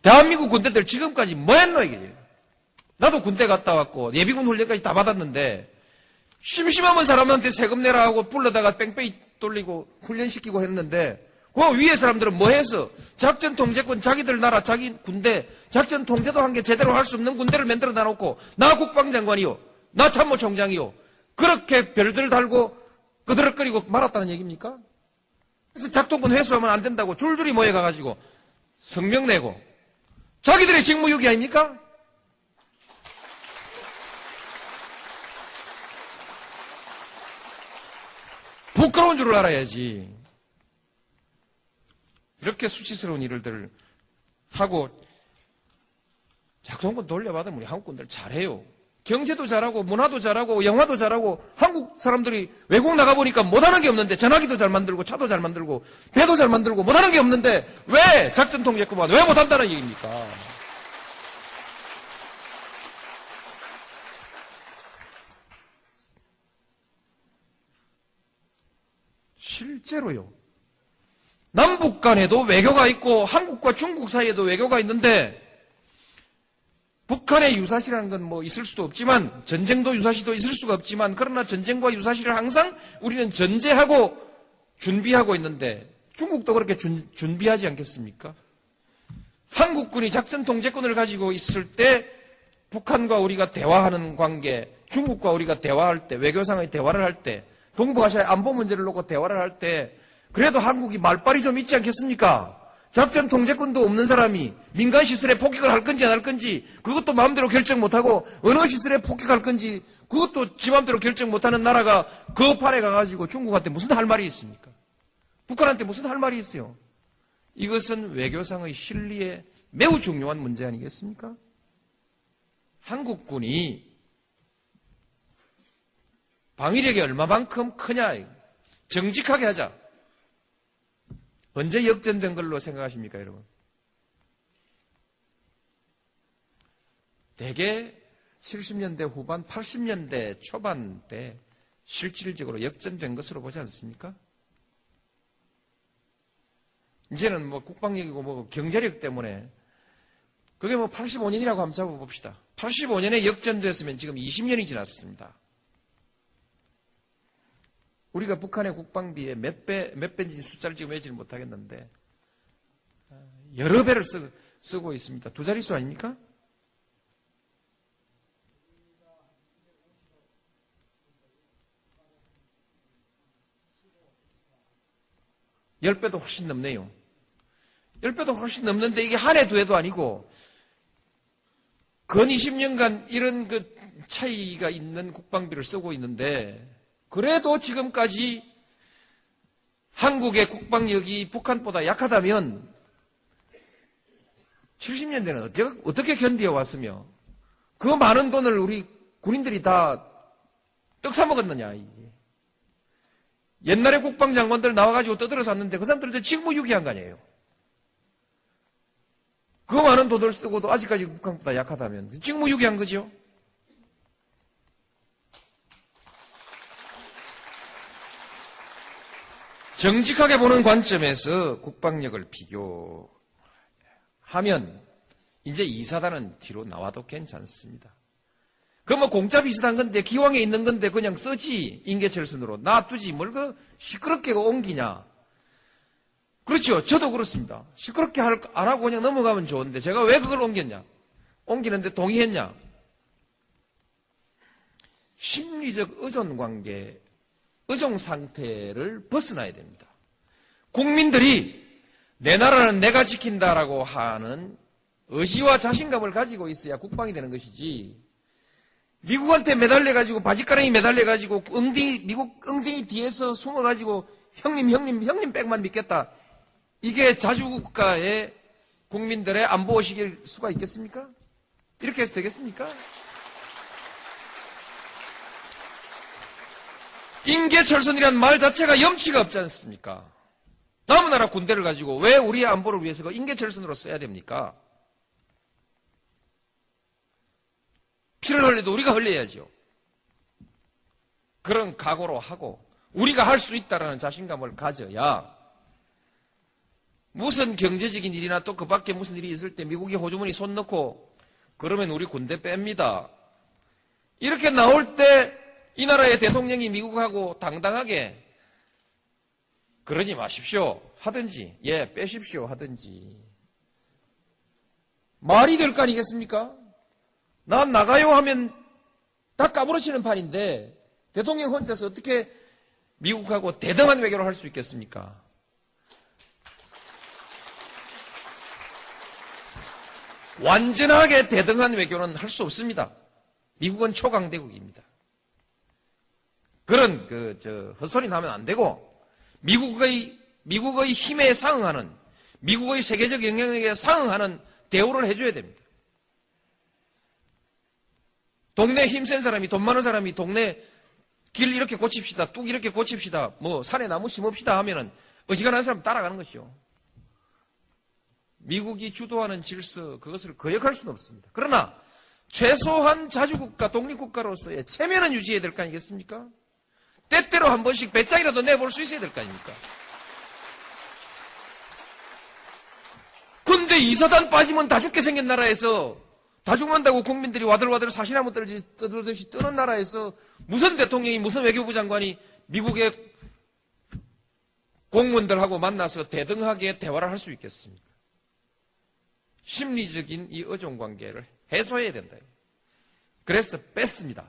대한민국 군대들 지금까지 뭐 했노, 이게? 나도 군대 갔다 왔고, 예비군 훈련까지 다 받았는데, 심심하면 사람한테 세금 내라 하고 불러다가 뺑뺑이 돌리고 훈련시키고 했는데, 그 위에 사람들은 뭐 해서? 작전 통제권 자기들 나라, 자기 군대, 작전 통제도 한 게 제대로 할 수 없는 군대를 만들어 놔놓고, 나 국방장관이요. 나 참모총장이요. 그렇게 별들 달고 끄드럭거리고 말았다는 얘기입니까? 그래서 작동권 회수하면 안 된다고 줄줄이 모여가가지고 성명 내고, 자기들의 직무유기 아닙니까? 부끄러운 줄을 알아야지. 이렇게 수치스러운 일들을 하고 작동권 돌려받으면 우리 한국군들 잘해요. 경제도 잘하고 문화도 잘하고 영화도 잘하고 한국 사람들이 외국 나가보니까 못하는 게 없는데 전화기도 잘 만들고 차도 잘 만들고 배도 잘 만들고 못하는 게 없는데 왜 작전 통제권만 왜 못한다는 얘기입니까? 실제로요. 남북 간에도 외교가 있고 한국과 중국 사이에도 외교가 있는데 북한의 유사시라는 건 뭐 있을 수도 없지만 전쟁도 유사시도 있을 수가 없지만 그러나 전쟁과 유사시를 항상 우리는 전제하고 준비하고 있는데 중국도 그렇게 준비하지 않겠습니까? 한국군이 작전 통제권을 가지고 있을 때 북한과 우리가 대화하는 관계, 중국과 우리가 대화할 때, 외교상의 대화를 할 때, 동북아시아의 안보 문제를 놓고 대화를 할 때 그래도 한국이 말빨이 좀 있지 않겠습니까? 작전 통제권도 없는 사람이 민간 시설에 폭격을 할 건지 안 할 건지 그것도 마음대로 결정 못하고 어느 시설에 폭격할 건지 그것도 지 마음대로 결정 못하는 나라가 그 판에 가가지고 중국한테 무슨 할 말이 있습니까? 북한한테 무슨 할 말이 있어요? 이것은 외교상의 실리에 매우 중요한 문제 아니겠습니까? 한국군이 방위력이 얼마만큼 크냐 정직하게 하자. 언제 역전된 걸로 생각하십니까, 여러분? 대개 70년대 후반, 80년대 초반 때 실질적으로 역전된 것으로 보지 않습니까? 이제는 뭐 국방력이고 뭐 경제력 때문에 그게 뭐 85년이라고 한번 잡아봅시다. 85년에 역전됐으면 지금 20년이 지났습니다. 우리가 북한의 국방비에 몇 배인지 숫자를 지금 외지를 못하겠는데 여러 배를 쓰고 있습니다. 두 자릿수 아닙니까? 열 배도 훨씬 넘네요. 10배도 훨씬 넘는데 이게 한 해 두 해도 아니고 근 20년간 이런 그 차이가 있는 국방비를 쓰고 있는데 그래도 지금까지 한국의 국방력이 북한보다 약하다면 70년대는 어떻게 견뎌왔으며 그 많은 돈을 우리 군인들이 다 떡사먹었느냐. 이게. 옛날에 국방장관들 나와가지고 떠들어 샀는데 그 사람들한테 직무유기한 거 아니에요. 그 많은 돈을 쓰고도 아직까지 북한보다 약하다면 직무유기한 거죠. 정직하게 보는 관점에서 국방력을 비교하면 이제 2사단은 뒤로 나와도 괜찮습니다. 그 뭐 공짜 비슷한 건데 기왕에 있는 건데 그냥 쓰지 인계철선으로 놔두지 뭘 그 시끄럽게 옮기냐. 그렇죠. 저도 그렇습니다. 시끄럽게 안 하고 그냥 넘어가면 좋은데 제가 왜 그걸 옮겼냐. 옮기는데 동의했냐. 심리적 의존관계 의존 상태를 벗어나야 됩니다. 국민들이 내 나라는 내가 지킨다라고 하는 의지와 자신감을 가지고 있어야 국방이 되는 것이지 미국한테 매달려가지고 바지가랑이 매달려가지고 미국 엉덩이 뒤에서 숨어가지고 형님 백만 믿겠다. 이게 자주국가의 국민들의 안보의식일 수가 있겠습니까? 이렇게 해서 되겠습니까? 인계철선이라는 말 자체가 염치가 없지 않습니까? 남의 나라 군대를 가지고 왜 우리의 안보를 위해서 그 인계철선으로 써야 됩니까? 피를 흘려도 우리가 흘려야죠. 그런 각오로 하고 우리가 할 수 있다는 자신감을 가져야 무슨 경제적인 일이나 또 그 밖에 무슨 일이 있을 때 미국이 호주머니 손 넣고 그러면 우리 군대 뺍니다. 이렇게 나올 때 이 나라의 대통령이 미국하고 당당하게 그러지 마십시오 하든지 예 빼십시오 하든지 말이 될 거 아니겠습니까? 난 나가요 하면 다 까무러치는 판인데 대통령 혼자서 어떻게 미국하고 대등한 외교를 할 수 있겠습니까? 완전하게 대등한 외교는 할 수 없습니다. 미국은 초강대국입니다. 그런 헛소리 나면 안 되고 미국의 힘에 상응하는 미국의 세계적 영향력에 상응하는 대우를 해줘야 됩니다. 동네 힘센 사람이 돈 많은 사람이 동네 길 이렇게 고칩시다, 뚝 이렇게 고칩시다, 뭐 산에 나무 심읍시다 하면은 어지간한 사람 따라가는 것이죠. 미국이 주도하는 질서 그것을 거역할 수는 없습니다. 그러나 최소한 자주국가 독립국가로서의 체면은 유지해야 될 거 아니겠습니까? 때때로 한 번씩 배짱이라도 내볼 수 있어야 될 거 아닙니까? 근데 이사단 빠지면 다 죽게 생긴 나라에서 다 죽는다고 국민들이 와들와들 사시나무 떠들듯이 뜨는 나라에서 무슨 대통령이 무슨 외교부 장관이 미국의 공무원들하고 만나서 대등하게 대화를 할 수 있겠습니까? 심리적인 이 의존관계를 해소해야 된다. 그래서 뺐습니다.